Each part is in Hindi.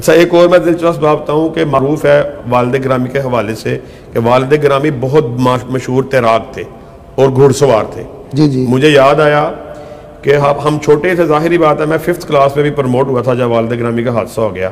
अच्छा, एक और मैं दिलचस्प बात बताऊँ कि मारूफ है वालिद गिरामी के हवाले से कि वालिद गिरामी बहुत मशहूर तैराक थे और घुड़सवार थे। जी जी। मुझे याद आया कि हम छोटे थे, जाहिर बात है, मैं 5th क्लास में भी प्रमोट हुआ था जब वालिद गिरामी का हादसा हो गया।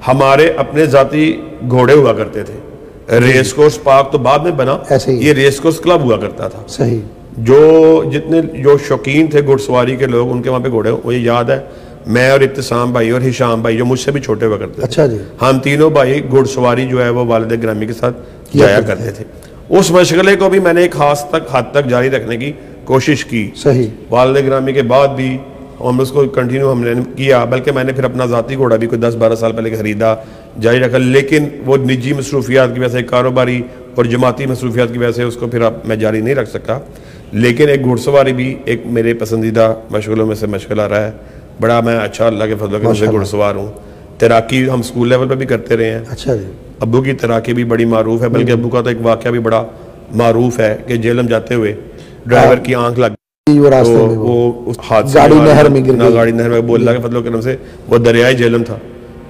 हमारे अपने जाती घोड़े हुआ करते थे। रेस कोर्स पार्क तो बाद में बना, ये रेस कोर्स क्लब हुआ करता था। सही। जो शौकीन थे घुड़सवारी के लोग, उनके वहाँ पे घोड़े, मुझे याद है मैं और इब्तिसाम भाई और हिशाम भाई जो मुझसे भी छोटे हुआ करते थे। अच्छा जी। हम तीनों भाई घुड़सवारी जो है वो वालिद गिरामी के साथ जाया करते थे। उस मशगले को भी मैंने एक खास हद तक जारी रखने की कोशिश की। सही। वालिद गिरामी के बाद भी हम उसको कंटिन्यू हमने किया, बल्कि मैंने फिर अपना ज़ाती घोड़ा भी कोई 10-12 साल पहले खरीदा, जारी रखा। लेकिन वो निजी मसरूफियात की वजह से, कारोबारी और जमाती मसरूफियात की वजह से उसको फिर अब मैं जारी नहीं रख सका। लेकिन एक घुड़सवारी भी एक मेरे पसंदीदा मशगलों में से मशगला रहा है। बड़ा मैं अच्छा अल्लाह के फजल से घुड़सवार हूँ। तैराकी हम स्कूल लेवल पर भी करते रहे हैं। अच्छा जी। अब्बू की तैराकी भी बड़ी मारूफ है, बल्कि अब्बू का तो एक वाक़या भी बड़ा मारूफ है कि जेलम जाते हुए ड्राइवर की आंख लग तो वो उस हादसे गाड़ी नहर में गिर गई। गाड़ी नहर में, बोल के फजल करम से वो दरियाई जेलम था।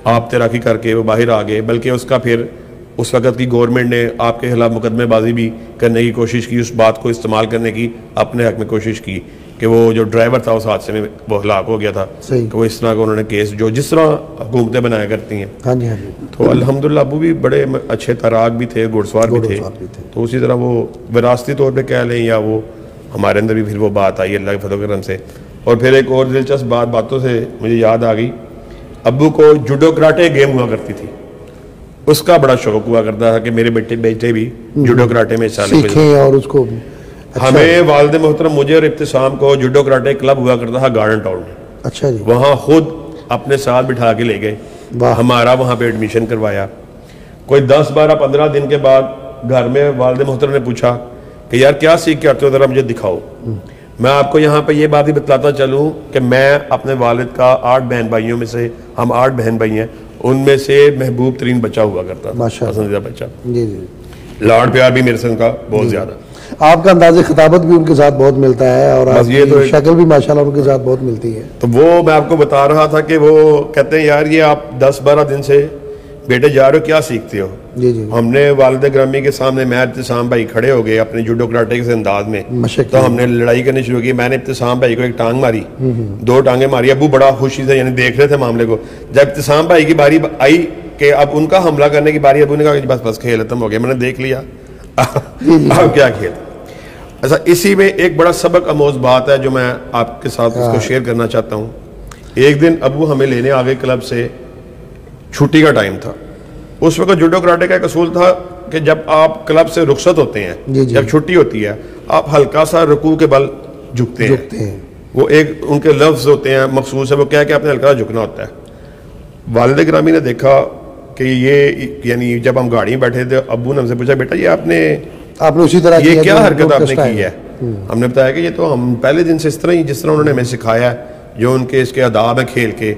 आप तैराकी करके वो बाहर आ गए, बल्कि उसका फिर उस वक़्त की गवर्नमेंट ने आपके खिलाफ मुकदमेबाजी भी करने की कोशिश की, उस बात को इस्तेमाल करने की अपने हक में कोशिश की कि वो जो ड्राइवर था उस हादसे में वो हलाक हो गया था। तो इस तरह का उन्होंने केस जो जिस तरह हुकूमतें बनाया करती हैं। हाँ जी, हाँ जी। तो अल्हम्दुलिल्लाह अबू भी बड़े अच्छे तैराक भी थे, घुड़सवार भी थे। तो उसी तरह वो विरासती तौर पर कह लें या वो हमारे अंदर भी फिर वो बात आई अल्लाह के फजल करम से। और फिर एक और दिलचस्प बातों से मुझे याद आ गई, अब्बू को जूडो कराटे गेम हुआ करती थी, उसका बड़ा शौक हुआ करता था कि मेरे बेटे भी जूडो कराटे में हिस्सा लें और उसको हमें वालिद मोहतरम मुझे और इब्तिसाम को जूडो कराटे क्लब हुआ करता था गार्डन टाउन में। अच्छा जी। वहाँ खुद अपने साथ बिठा के ले गए, हमारा वहाँ पे एडमिशन करवाया। कोई 10-12-15 दिन के बाद घर में वालिद मोहतरम ने पूछा कि यार क्या सीख के आते हो, जरा मुझे दिखाओ। मैं आपको यहाँ पे ये बात ही बतलाता चलूँ कि मैं अपने वालिद का 8 बहन भाइयों में से, हम 8 बहन भाई हैं, उनमें से महबूब तरीन बच्चा हुआ करता था, पसंदीदा बच्चा। जी जी। लाड प्यार भी मेरे से उनका बहुत ज्यादा। आपका अंदाज़े खिताबत भी उनके साथ बहुत मिलता है और आपकी तो शक्ल भी माशाल्लाह उनके साथ बहुत मिलती है। तो वो मैं आपको बता रहा था कि वो कहते हैं यार ये आप 10-12 दिन से बेटे जा रहे हो, क्या सीखते हो? जी जी। हमने वालिद गिरामी के सामने मैं इब्तिसाम भाई खड़े हो गए अपने जूडो कराटे के अंदाज में, तो हमने लड़ाई करनी शुरू की। मैंने इब्तिसाम भाई को एक टांग मारी, 2 टांगे मारी। अबू बड़ा खुशी से यानी देख रहे थे मामले को। जब इब्तिसाम भाई की बारी आई कि अब उनका हमला करने की बारी, अबू ने कहा बस बस खेल खत्म हो गया, मैंने देख लिया अब क्या खेल। अच्छा, इसी में एक बड़ा सबक आमोज बात है जो मैं आपके साथ उसको शेयर करना चाहता हूँ। एक दिन अबू हमें लेने आ गए क्लब से, छुट्टी का टाइम था। उस वक्त जूडो कराटे का एक असूल था कि जब आप क्लब से रुखसत होते हैं, जब छुट्टी होती है, आप हल्का सा रुकू के बल झुकते हैं। वो एक उनके लफ्ज होते हैं मखसूस है, वो क्या कि आपने हल्का झुकना होता है। वालिद गिरामी ने देखा कि ये यानी जब हम गाड़ी में बैठे थे, अब्बू ने हमसे पूछा बेटा ये आपने उसी तरह ये क्या हरकत आपने की है? हमने बताया कि ये तो हम पहले दिन से इस तरह ही, जिस तरह उन्होंने हमें सिखाया है, जो उनके इसके आदाब है खेल के,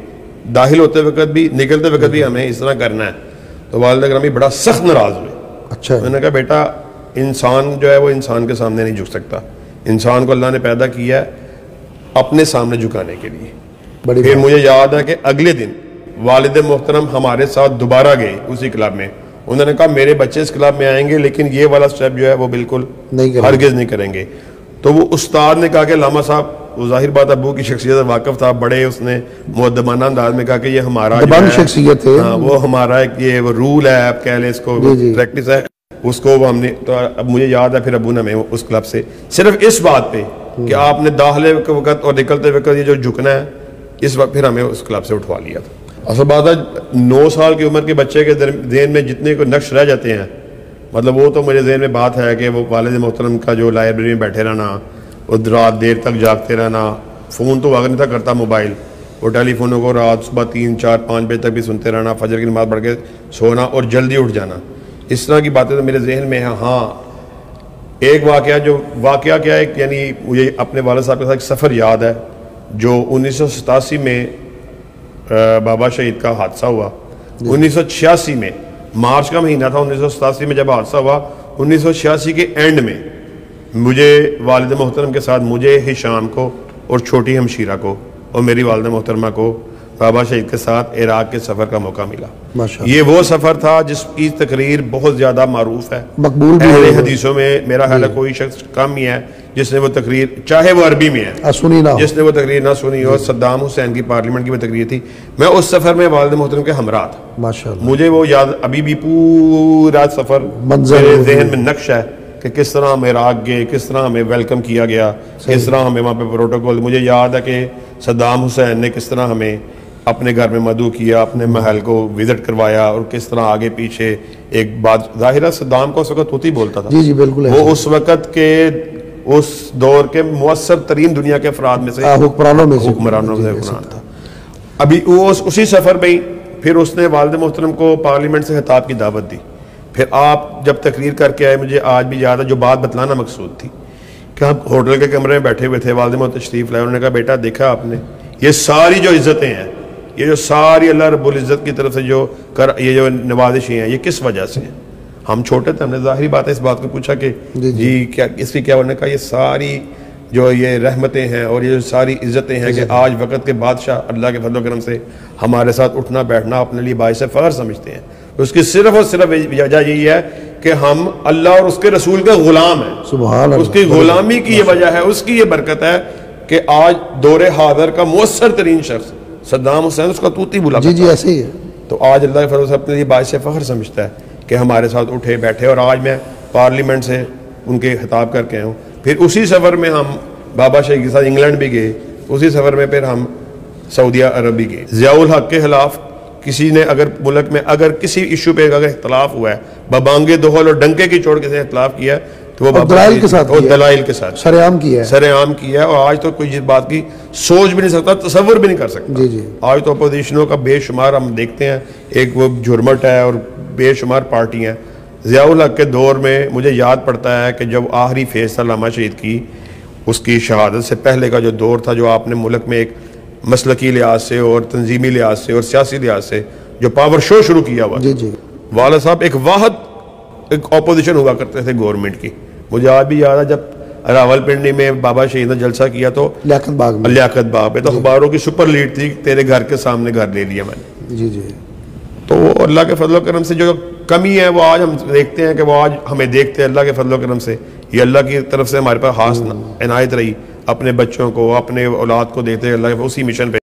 दाखिल होते वक्त भी निकलते वक्त भी हमें इस तरह करना है। तो वालिद गिरामी बड़ा सख्त नाराज हुए। अच्छा। मैंने कहा बेटा इंसान जो है वो इंसान के सामने नहीं झुक सकता, इंसान को अल्लाह ने पैदा किया है अपने सामने झुकाने के लिए। फिर मुझे याद है कि अगले दिन वालिद मोहतरम हमारे साथ दोबारा गए उसी क्लब में। उन्होंने कहा मेरे बच्चे इस क्लब में आएंगे लेकिन ये वाला स्टेप जो है वो बिल्कुल हरगिज़ नहीं करेंगे। तो वो उस्ताद ने कहा कि लामा साहब, वो जाहिर बात अब्बू की शख्सियत से वाकिफ था, बड़े उसने मुअद्दबाना अंदाज में कहा कि ये हमारा शख्सियत है, हाँ वो हमारा एक ये वो रूल है, आप कह लें इसको, प्रैक्टिस है, उसको वो हमने। तो अब मुझे याद है फिर अब्बू ने हमें उस क्लब से सिर्फ इस बात पे कि आपने दाखिले के वक्त और निकलते वक्त ये जो झुकना है, इस वक्त फिर हमें उस क्लब से उठवा लिया था। असल बात है 9 साल की उम्र के बच्चे के ज़हन में जितने को नक्श रह जाते हैं, मतलब वो तो मेरे ज़हन में बात है कि वो वालिद मोहतरम का जो लाइब्रेरी में बैठे रहना, और रात देर तक जागते रहना, फ़ोन तो अगर नहीं था करता मोबाइल, वो टेलीफोनों को रात सुबह 3, 4, 5 बजे तक भी सुनते रहना, फजर की नमाज़ पढ़ के सोना और जल्दी उठ जाना, इस तरह की बातें तो मेरे जहन में है। हाँ, एक वाक़या क्या है, यानी मुझे अपने वालिद साहब के साथ एक सफ़र याद है जो 1987 में बाबा शहीद का हादसा हुआ। 1986 में मार्च का महीना था, 1987 में जब हादसा हुआ, 1986 के एंड में मुझे वालिद मोहतरम के साथ, मुझे हिशाम को और छोटी हमशीरा को और मेरी वालिदा मोहतरमा को बाबा शहीद के साथ इराक के सफ़र का मौका मिला। माशाअल्लाह। ये वो सफ़र था जिसकी तकरीर बहुत ज़्यादा मारूफ है, मकबूल भी अहले है। हदीसों में मेरा ख्याल है कोई शख्स कम ही है जिसने वो तकरीर, चाहे वो अरबी में है, सुनी ना हो, जिसने वो तकरीर ना सुनी हो। सद्दाम हुसैन की पार्लियामेंट की वो तकरीर थी। मैं उस सफ़र में वालिद मोहतरम के हमरा था। माशाअल्लाह। मुझे वो याद अभी भी पूरा सफ़र मंजर मेरे है। जहन में नक्श है कि किस तरह हम इराक गए, किस तरह हमें वेलकम किया गया, किस तरह हमें वहाँ पे प्रोटोकॉल। मुझे याद है कि सद्दाम हुसैन ने किस तरह हमें अपने घर में मदू किया, अपने महल को विजिट करवाया, और किस तरह आगे पीछे एक बात जाहिर सद्दाम को उस वक्त होती बोलता था। जी जी बिल्कुल। वो उस वक्त के उस दौर के मुअस्सर तरीन दुनिया के अफराद में से हुक्मरानों में था। अभी वो उसी सफर में ही फिर उसने वालिद मोहतरम को पार्लियामेंट से खिताब की दावत दी। फिर आप जब तकरीर करके आए, मुझे आज भी याद है जो बात बतलाना मकसूद थी कि हम होटल के कमरे में बैठे हुए थे, वालिद मोहतरम तशरीफ लाए। उन्होंने कहा बेटा देखा आपने ये सारी जो इज्जतें हैं, ये जो सारी अल्लाह रब्बुल इज़्ज़त की तरफ से जो ये जो नवाजिशें हैं, ये किस वजह से हैं। हम छोटे थे, हमने जाहिर बात है इस बात को पूछा कि जी क्या इसकी क्या। उन्होंने कहा ये सारी जो ये रहमतें हैं और ये जो सारी इज्जतें हैं कि आज वक़्त के बादशाह अल्लाह के फजल करम से हमारे साथ उठना बैठना अपने लिए बाइस फ़ख्र समझते हैं। उसकी सिर्फ और सिर्फ वजह यही है कि हम अल्लाह और उसके रसूल के गुलाम हैं। सुभान अल्लाह। उसकी गुलामी की ये वजह है, उसकी ये बरकत है कि आज दौरे हाज़िर का मुअस्सर तरीन शख्स सद्दाम हुसैन उसका तूती बुला। जी जी ऐसे ही है। तो आज अल्लाह के फजल से अपने लिए बाइस फ़ख्र समझता है कि हमारे साथ उठे बैठे। और आज मैं पार्लियामेंट से उनके खिताब करके आया हूँ। फिर उसी सफ़र में हम बाबा शहीद के साथ इंग्लैंड भी गए, उसी सफ़र में फिर हम सऊदी अरब भी गए। ज़ियाउल हक के खिलाफ किसी ने अगर मुल्क में अगर किसी इशू पे अगर इख्तलाफ हुआ है, बबांगे दोहल और डंके की चोट के इख्तलाफ किया है, तो वो दलाइल के साथ और दलाइल के साथ सरेआम किया है, सरेआम किया है। और आज तो कोई इस बात की सोच भी नहीं सकता, तसव्वुर भी नहीं कर सकता। जी जी। आज तो अपोजिशनों का बेशुमार हम देखते हैं, एक वो झुरमट है और बेशुमार पार्टी हैं। ज़ियाउल हक के दौर में मुझे याद पड़ता है कि जब आखिरी फेज था लामा शहीद की, उसकी शहादत से पहले का जो दौर था, जो आपने मुल्क में एक मसलकी लिहाज से और तंजीमी लिहाज से और सियासी लिहाज से जो पावर शो शुरू किया हुआ। जी जी। वाला साहब एक वाहद एक अपोजिशन हुआ करते थे गवर्नमेंट की। मुझे आज भी याद है जब रावलपिंडी में बाबा शहीद ने जलसा किया तो लियाकत बाग में तो अखबारों की सुपर लीड थी, तेरे घर के सामने घर ले लिया मैंने। जी जी। तो अल्लाह के फजल करम से जो कमी है वो आज हम देखते हैं कि वो आज हमें देखते हैं अल्लाह के फजल करम से। ये अल्लाह की तरफ से हमारे पास खास इनायत रही, अपने बच्चों को अपने औलाद को देते अल्लाह के उसी मिशन पे